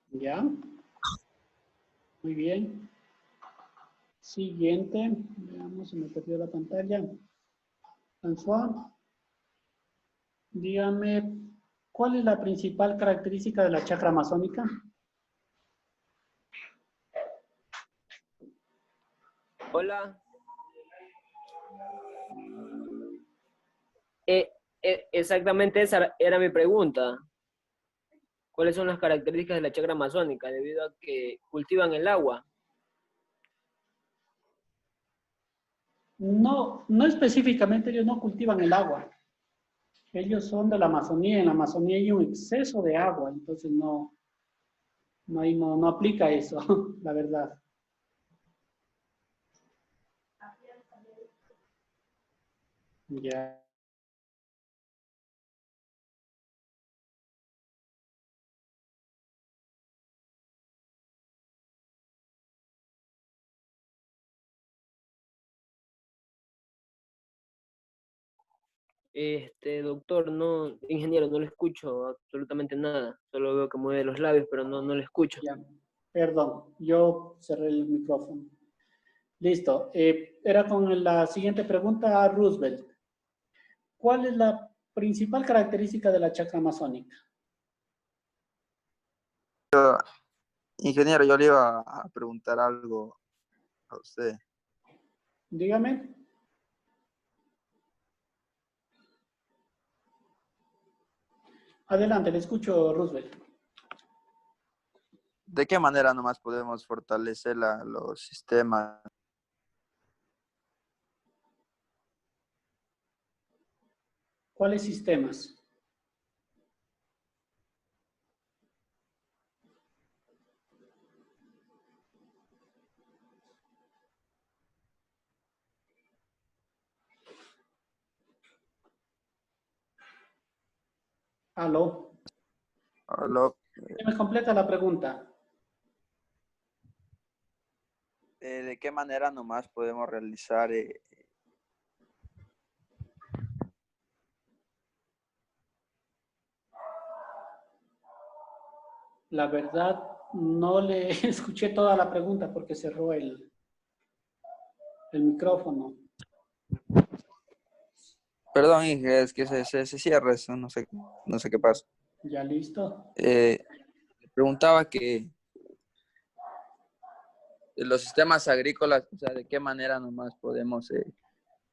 ¿Ya? Muy bien. Siguiente. Veamos, se me perdió la pantalla. François, dígame, ¿cuál es la principal característica de la chacra amazónica? Hola. Exactamente esa era mi pregunta. ¿Cuáles son las características de la chacra amazónica debido a que cultivan el agua? No, no específicamente, ellos no cultivan el agua. Ellos son de la Amazonía. En la Amazonía hay un exceso de agua, entonces no aplica eso, la verdad. Ya. Doctor, no, ingeniero, no le escucho absolutamente nada. Solo veo que mueve los labios, pero no le escucho. Ya. Perdón, yo cerré el micrófono. Listo. Era con la siguiente pregunta a Roosevelt. ¿Cuál es la principal característica de la chacra amazónica? Ingeniero, yo le iba a preguntar algo a usted. Dígame. Adelante, le escucho, Roosevelt. ¿De qué manera nomás podemos fortalecer los sistemas? ¿Cuáles sistemas? Aló. Aló. ¿Se me completa la pregunta? ¿De qué manera nomás podemos realizar La verdad, no le escuché toda la pregunta porque cerró el micrófono. Perdón, Inge, es que se cierra eso, no sé qué pasa. ¿Ya listo? Preguntaba que los sistemas agrícolas, o sea, de qué manera nomás podemos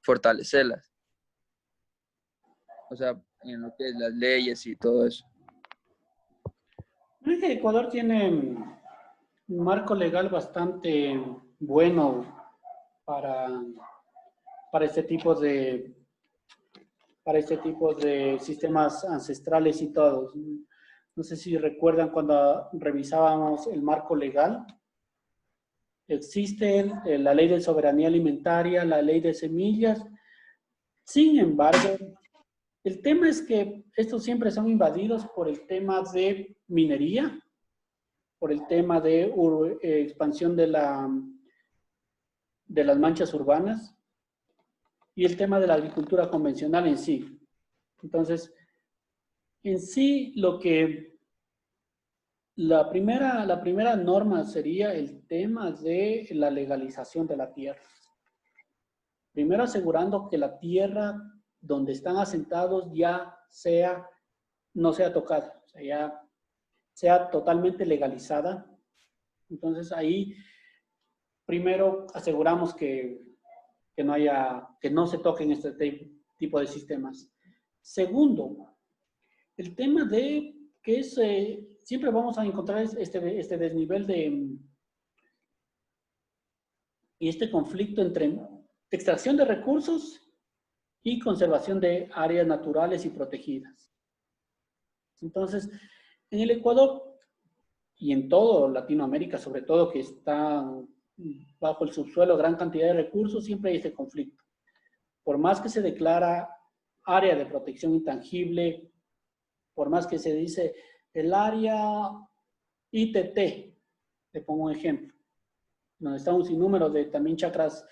fortalecerlas. O sea, en lo que es las leyes y todo eso. Es que Ecuador tiene un marco legal bastante bueno para este tipo de sistemas ancestrales y todos. No sé si recuerdan cuando revisábamos el marco legal. Existe la ley de soberanía alimentaria, la ley de semillas. Sin embargo, el tema es que estos siempre son invadidos por el tema de minería, por el tema de expansión de las manchas urbanas y el tema de la agricultura convencional en sí. Entonces, en sí, la primera norma sería el tema de la legalización de la tierra. Primero asegurando que la tierra donde están asentados ya no sea tocada, o sea, ya sea totalmente legalizada. Entonces ahí primero aseguramos que no se toquen este tipo de sistemas. Segundo, el tema de que siempre vamos a encontrar este desnivel y este conflicto entre extracción de recursos y conservación de áreas naturales y protegidas. Entonces, en el Ecuador y en todo Latinoamérica, sobre todo que está bajo el subsuelo gran cantidad de recursos, siempre hay este conflicto. Por más que se declara área de protección intangible, por más que se dice el área ITT, le pongo un ejemplo, donde está un sinnúmero de también chacras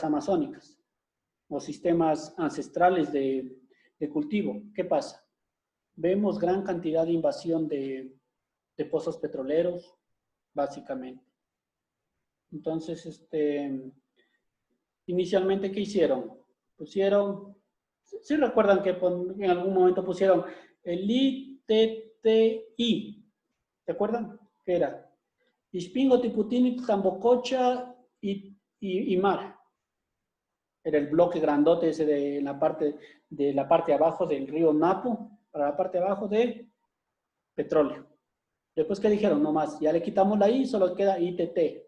amazónicas o sistemas ancestrales de cultivo. ¿Qué pasa? Vemos gran cantidad de invasión de pozos petroleros, básicamente. Entonces, inicialmente, ¿qué hicieron? ¿Sí recuerdan que en algún momento pusieron el ITTI? ¿Se acuerdan? ¿Qué era? Ispingo, Tiputini, Tambococha y Mar. Era el bloque grandote ese de la parte abajo del río Napo, para la parte de abajo de petróleo. Después, ¿qué dijeron? No más, ya le quitamos la I, solo queda ITT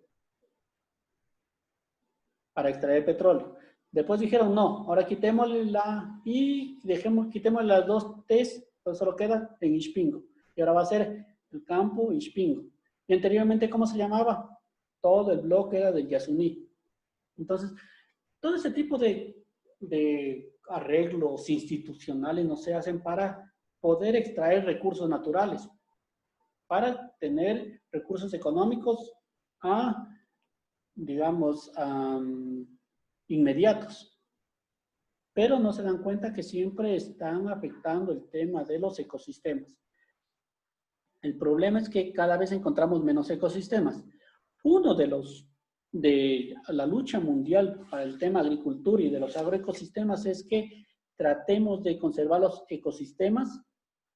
para extraer petróleo. Después dijeron, no, ahora quitémosle la I, quitémosle las dos T's, entonces solo queda en Ispingo. Y ahora va a ser el campo Ispingo. Y anteriormente, ¿cómo se llamaba? Todo el bloque era del Yasuní. Entonces, todo ese tipo de arreglos institucionales no se hacen para poder extraer recursos naturales, para tener recursos económicos digamos, inmediatos. Pero no se dan cuenta que siempre están afectando el tema de los ecosistemas. El problema es que cada vez encontramos menos ecosistemas. Uno de la lucha mundial para el tema agricultura y de los agroecosistemas es que tratemos de conservar los ecosistemas.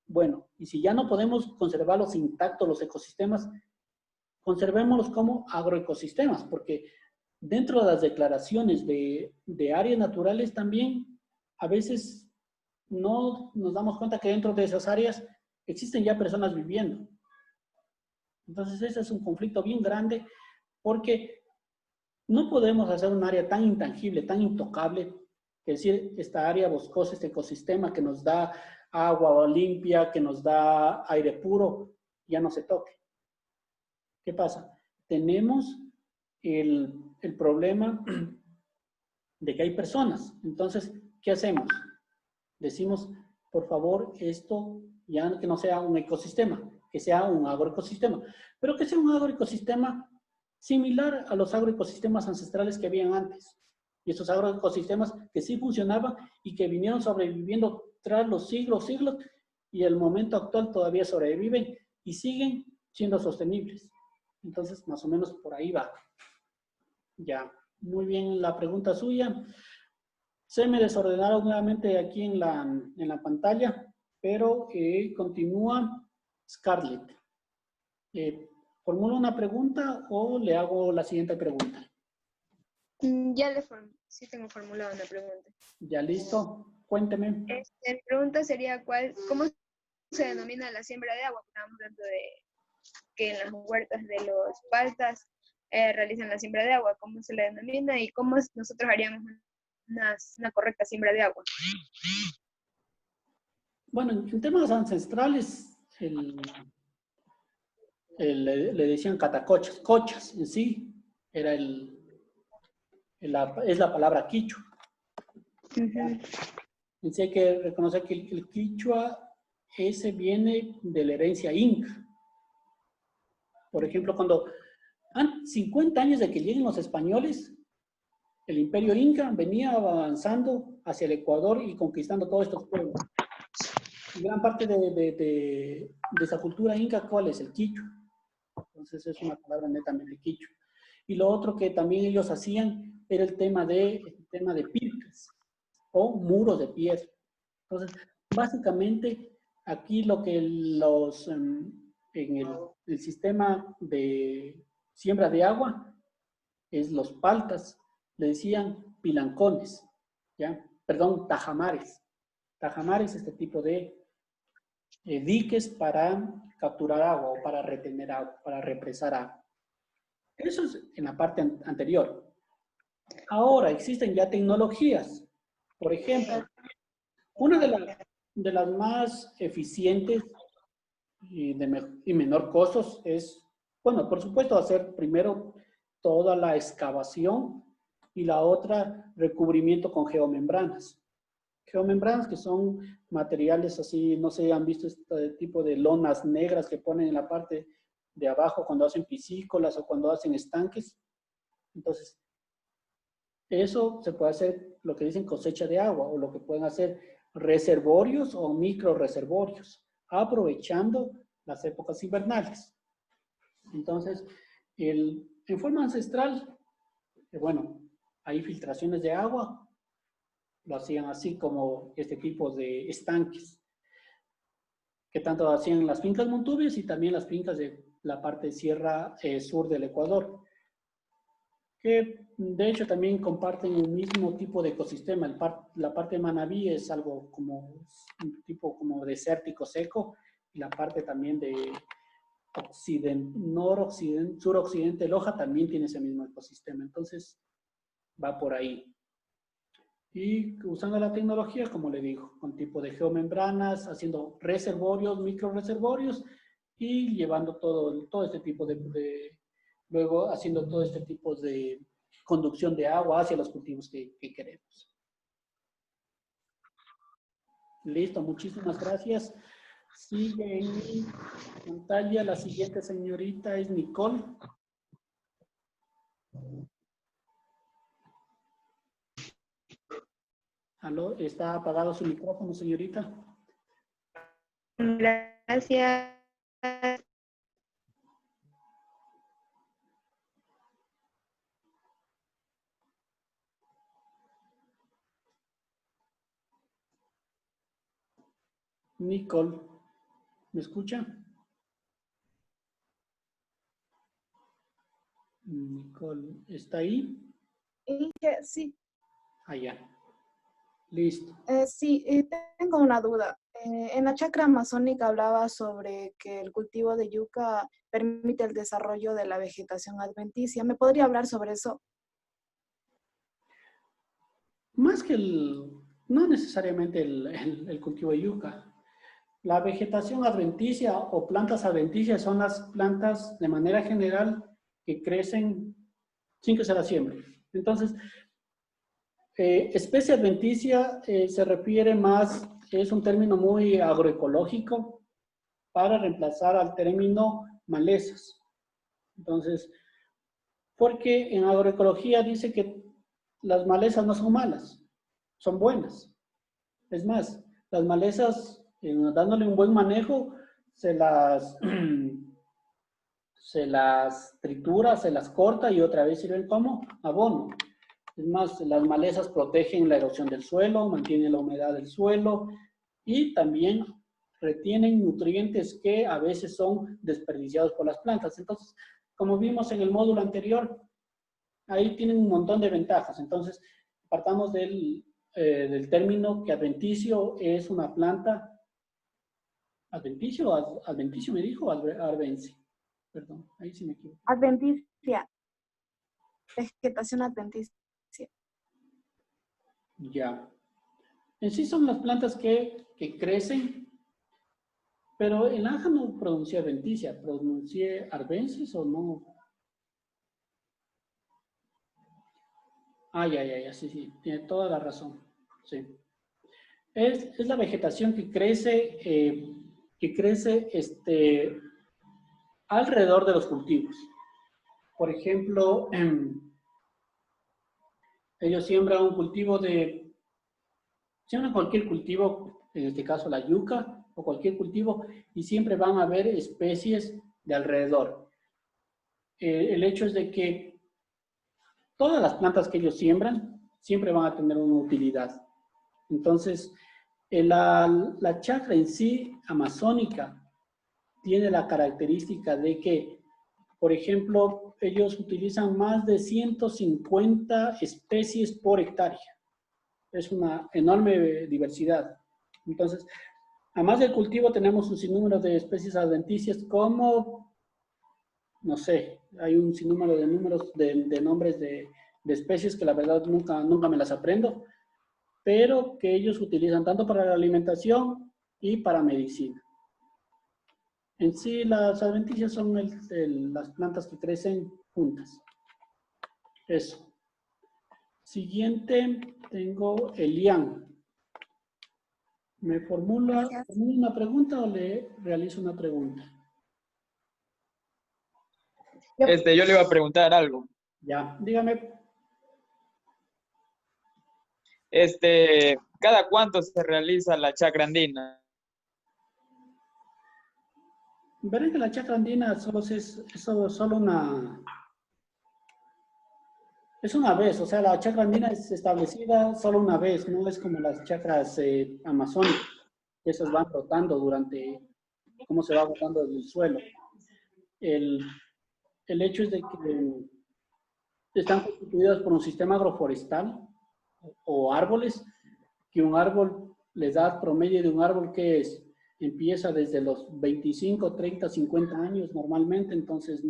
Bueno, y si ya no podemos conservarlos intactos los ecosistemas, conservémoslos como agroecosistemas, porque dentro de las declaraciones de áreas naturales también a veces no nos damos cuenta que dentro de esas áreas existen ya personas viviendo. Entonces ese es un conflicto bien grande porque no podemos hacer un área tan intangible, tan intocable, que decir, esta área boscosa, este ecosistema que nos da agua limpia, que nos da aire puro, ya no se toque. ¿Qué pasa? Tenemos el problema de que hay personas. Entonces, ¿qué hacemos? Decimos, por favor, esto ya que no sea un ecosistema, que sea un agroecosistema, pero que sea un agroecosistema similar a los agroecosistemas ancestrales que habían antes. Y esos agroecosistemas que sí funcionaban y que vinieron sobreviviendo tras los siglos, y el momento actual todavía sobreviven y siguen siendo sostenibles. Entonces, más o menos por ahí va. Ya, muy bien la pregunta suya. Se me desordenaron nuevamente aquí en la pantalla, pero continúa Scarlett. ¿Formulo una pregunta o le hago la siguiente pregunta? Sí tengo formulada una pregunta. ¿Ya listo? Cuénteme. Mi pregunta sería, ¿cómo se denomina la siembra de agua? Estamos hablando de que en las huertas de los paltas realizan la siembra de agua. ¿Cómo se le denomina y cómo nosotros haríamos una correcta siembra de agua? Bueno, en temas ancestrales, le decían catacochas, cochas en sí, era es la palabra quichua. En sí hay que reconocer que el quichua, ese viene de la herencia inca. Por ejemplo, cuando 50 años de que lleguen los españoles, el imperio inca venía avanzando hacia el Ecuador y conquistando todos estos pueblos. Y gran parte de esa cultura inca, ¿cuál es? El quichua. Entonces es una palabra netamente quichua. Y lo otro que también ellos hacían era el tema de pircas o muros de piedra. Entonces, básicamente, aquí lo que en el sistema de siembra de agua es los paltas, le decían pilancones, ¿ya? Perdón, tajamares. Tajamares, este tipo de diques para capturar agua o para retener agua, para represar agua. Eso es en la parte anterior. Ahora existen ya tecnologías. Por ejemplo, una de las más eficientes y menor costos es, bueno, por supuesto, hacer primero toda la excavación y la otra, recubrimiento con geomembranas. Geomembranas que son materiales así, no sé, han visto este tipo de lonas negras que ponen en la parte de abajo cuando hacen piscícolas o cuando hacen estanques. Entonces, eso se puede hacer lo que dicen cosecha de agua o lo que pueden hacer reservorios o micro reservorios, aprovechando las épocas invernales. Entonces, en forma ancestral, bueno, hay filtraciones de agua, lo hacían así como este tipo de estanques, que tanto hacían las fincas montubias y también las fincas de la parte de sierra sur del Ecuador, que de hecho también comparten un mismo tipo de ecosistema. La parte de Manabí es algo como un tipo como desértico seco, y la parte también de suroccidente de Loja también tiene ese mismo ecosistema. Entonces, va por ahí. Y usando la tecnología, como le digo, con tipo de geomembranas, haciendo reservorios, micro reservorios, y llevando todo este tipo luego haciendo todo este tipo de conducción de agua hacia los cultivos que queremos. Listo, muchísimas gracias. Sigue en mi pantalla la siguiente señorita, es Nicole. ¿Aló? ¿Está apagado su micrófono, señorita? Gracias. Nicole, ¿me escucha? Nicole, ¿está ahí? Sí, Allá. Listo. sí, tengo una duda. En la chacra amazónica hablaba sobre que el cultivo de yuca permite el desarrollo de la vegetación adventicia. ¿Me podría hablar sobre eso? Más que no necesariamente el cultivo de yuca. La vegetación adventicia o plantas adventicias son las plantas de manera general que crecen sin que se las siembre. Entonces, especie adventicia se refiere más es un término muy agroecológico para reemplazar al término malezas. Entonces, porque en agroecología dice que las malezas no son malas, son buenas. Es más, las malezas, dándole un buen manejo, se las tritura, se las corta y otra vez sirven como abono. Es más, las malezas protegen la erosión del suelo, mantienen la humedad del suelo y también retienen nutrientes que a veces son desperdiciados por las plantas. Entonces, como vimos en el módulo anterior, ahí tienen un montón de ventajas. Entonces, partamos del término que adventicio es una planta. ¿Adventicio me dijo o arbense? Perdón, ahí sí me equivoco. Adventicia. Vegetación adventicia. Ya. En sí son las plantas que crecen, pero el Anja no pronuncié adventicia, pronuncié arbensis o no. Ya, sí, tiene toda la razón. Sí. Es la vegetación que crece alrededor de los cultivos. Por ejemplo, ellos siembran cualquier cultivo, en este caso la yuca o cualquier cultivo, y siempre van a haber especies de alrededor. El hecho es de que todas las plantas que ellos siembran siempre van a tener una utilidad. Entonces, la chacra en sí, amazónica, tiene la característica de que, por ejemplo, ellos utilizan más de 150 especies por hectárea. Es una enorme diversidad. Entonces, además del cultivo, tenemos un sinnúmero de especies adventicias como, no sé, hay un sinnúmero de nombres de especies que la verdad nunca me las aprendo, pero que ellos utilizan tanto para la alimentación y para medicina. En sí, las adventicias son las plantas que crecen juntas. Eso. Siguiente, tengo el lián. ¿Me formula una pregunta o le realizo una pregunta? Yo le iba a preguntar algo. Ya, dígame. ¿Cada cuánto se realiza la chacra andina? Verán que la chacra andina es una vez, o sea, la chacra andina es establecida solo una vez, no es como las chacras amazónicas, que esas van rotando durante cómo se va botando el suelo. El hecho es de que están constituidas por un sistema agroforestal o árboles, que un árbol, la edad promedio de un árbol que empieza desde los 25, 30, 50 años normalmente, entonces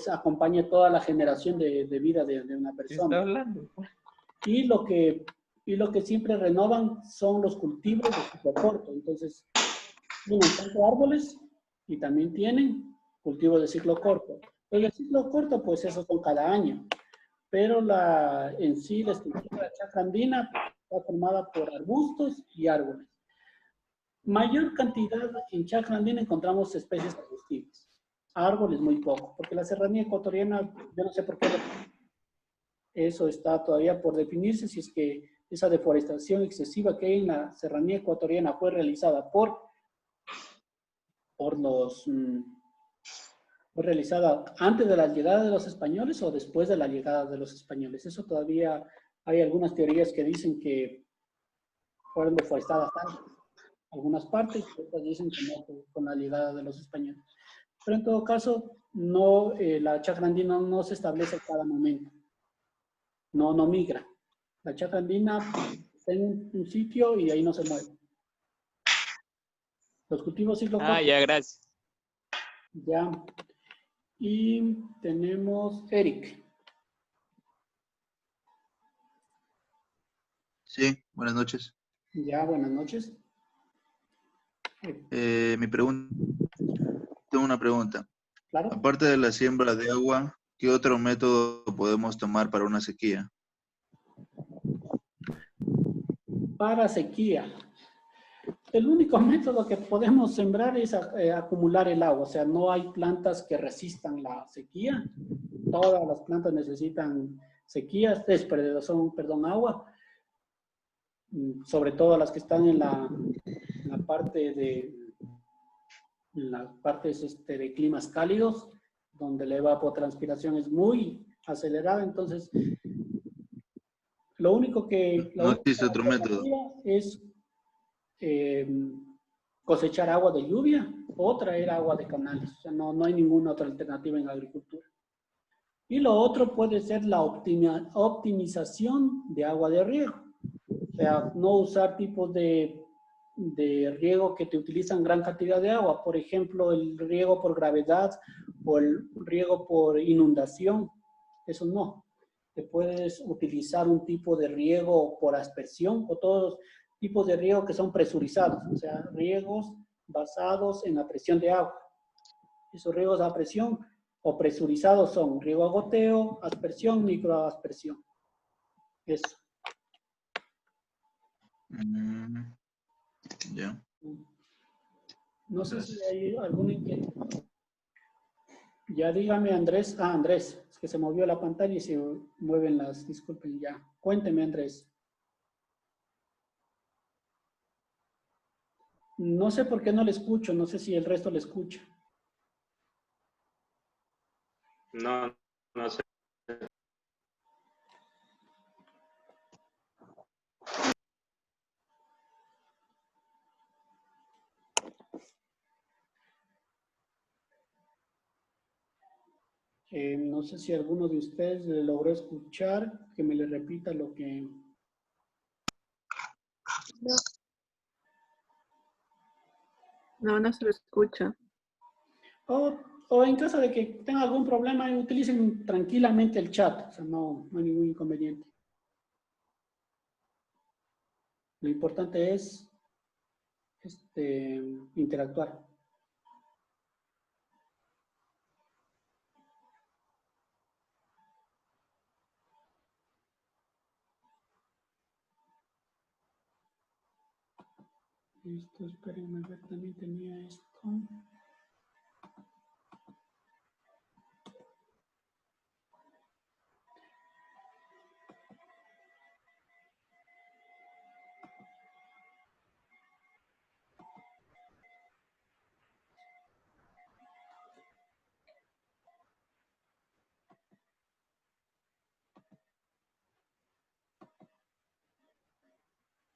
acompaña toda la generación de vida de una persona. ¿Está hablando? Y lo que siempre renovan son los cultivos de ciclo corto. Entonces, tienen tanto árboles y también tienen cultivos de ciclo corto. El ciclo corto, pues esos son cada año. Pero en sí la estructura de la chacra andina está formada por arbustos y árboles. Mayor cantidad en chacra andina encontramos especies arbustivas. Árboles muy poco, porque la serranía ecuatoriana, yo no sé por qué eso está todavía por definirse, si es que esa deforestación excesiva que hay en la serranía ecuatoriana fue realizada fue realizada antes de la llegada de los españoles o después de la llegada de los españoles. Eso todavía hay algunas teorías que dicen que fueron deforestadas antes, algunas partes, y otras dicen que no, con la llegada de los españoles. Pero en todo caso, la chacra andina no se establece a cada momento. No migra. La chacra andina está en un sitio y ahí no se mueve. Los cultivos ciclo corto. Ya, gracias. Ya. Y tenemos Eric. Sí, buenas noches. Ya, buenas noches. Tengo una pregunta. Claro. Aparte de la siembra de agua, ¿qué otro método podemos tomar para una sequía? Para sequía. el único método que podemos sembrar es acumular el agua. O sea, no hay plantas que resistan la sequía. Todas las plantas necesitan sequías, agua. Sobre todo las que están en la parte de climas cálidos, donde la evapotranspiración es muy acelerada. Entonces, lo único que No existe otro método. es cosechar agua de lluvia o traer agua de canales. O sea, no hay ninguna otra alternativa en la agricultura. Y lo otro puede ser la optimización de agua de riego. O sea, no usar tipos de riego que te utilizan gran cantidad de agua. Por ejemplo, el riego por gravedad o el riego por inundación. Eso no. Te puedes utilizar un tipo de riego por aspersión o todos tipos de riego que son presurizados. O sea, riegos basados en la presión de agua. Esos riegos a presión o presurizados son riego a goteo, aspersión, microaspersión. Eso. Ya. No sé si hay alguna inquietud. Ya dígame, Andrés. Ah, Andrés, es que se movió la pantalla y se mueven las, disculpen ya. Cuénteme, Andrés. No sé por qué no le escucho, no sé si el resto le escucha. No, no sé. No sé si alguno de ustedes le logró escuchar, que me le repita lo que... No se lo escucha. O en caso de que tengan algún problema, utilicen tranquilamente el chat. O sea, no hay ningún inconveniente. Lo importante es interactuar. Listo, espérenme a ver, también tenía esto.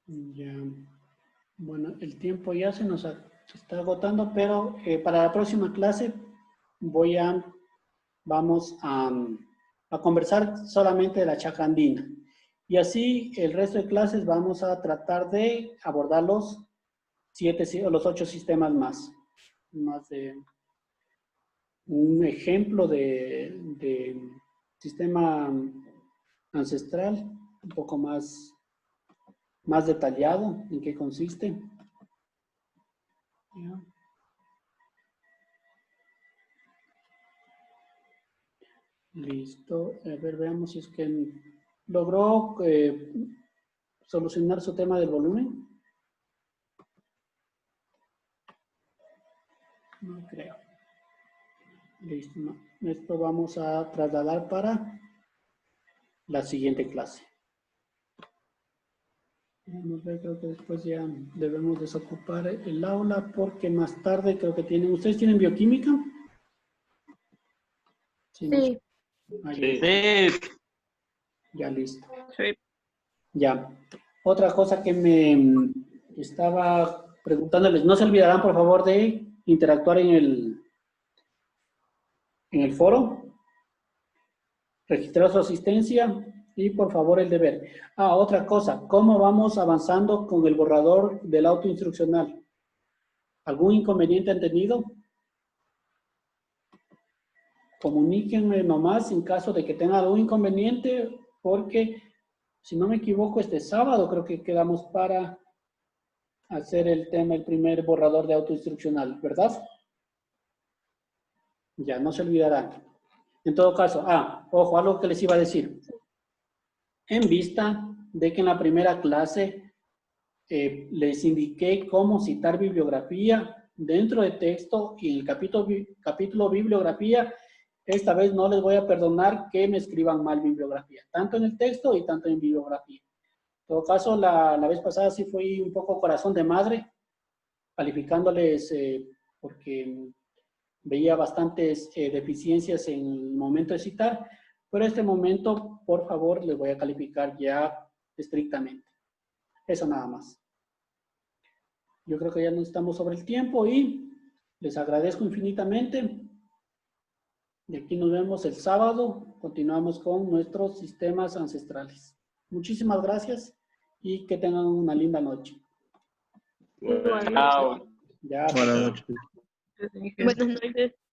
Ya, bueno, el tiempo ya se está agotando, pero para la próxima clase vamos a conversar solamente de la chacra andina. Y así el resto de clases vamos a tratar de abordar los 8 sistemas más de un ejemplo de sistema ancestral, un poco más detallado en qué consiste. ¿Ya? Listo. A ver, veamos si es que logró solucionar su tema del volumen. No creo. Listo. No. Esto vamos a trasladar para la siguiente clase. Vamos a ver, creo que después ya debemos desocupar el aula porque más tarde creo que tienen... ¿Ustedes tienen bioquímica? Sí. Sí. Ya listo. Sí. Ya. Otra cosa que me estaba preguntándoles, no se olvidarán por favor de interactuar en el foro, registrar su asistencia y por favor el deber. Ah, otra cosa, ¿cómo vamos avanzando con el borrador del auto instruccional? ¿Algún inconveniente han tenido? Comuníquenme nomás en caso de que tengan algún inconveniente, porque si no me equivoco, este sábado creo que quedamos para hacer el primer borrador de auto instruccional, ¿verdad? Ya, no se olvidarán. En todo caso, ojo, algo que les iba a decir. En vista de que en la primera clase les indiqué cómo citar bibliografía dentro de texto y en el capítulo bibliografía. Esta vez no les voy a perdonar que me escriban mal bibliografía, tanto en el texto y tanto en bibliografía. En todo caso, la vez pasada sí fui un poco corazón de madre, calificándoles porque veía bastantes deficiencias en el momento de citar, pero en este momento, por favor, les voy a calificar ya estrictamente. Eso nada más. Yo creo que ya no estamos sobre el tiempo y les agradezco infinitamente. Y aquí nos vemos el sábado. Continuamos con nuestros sistemas ancestrales. Muchísimas gracias y que tengan una linda noche. Chao. Ya, Buenas noches. Buenas noches.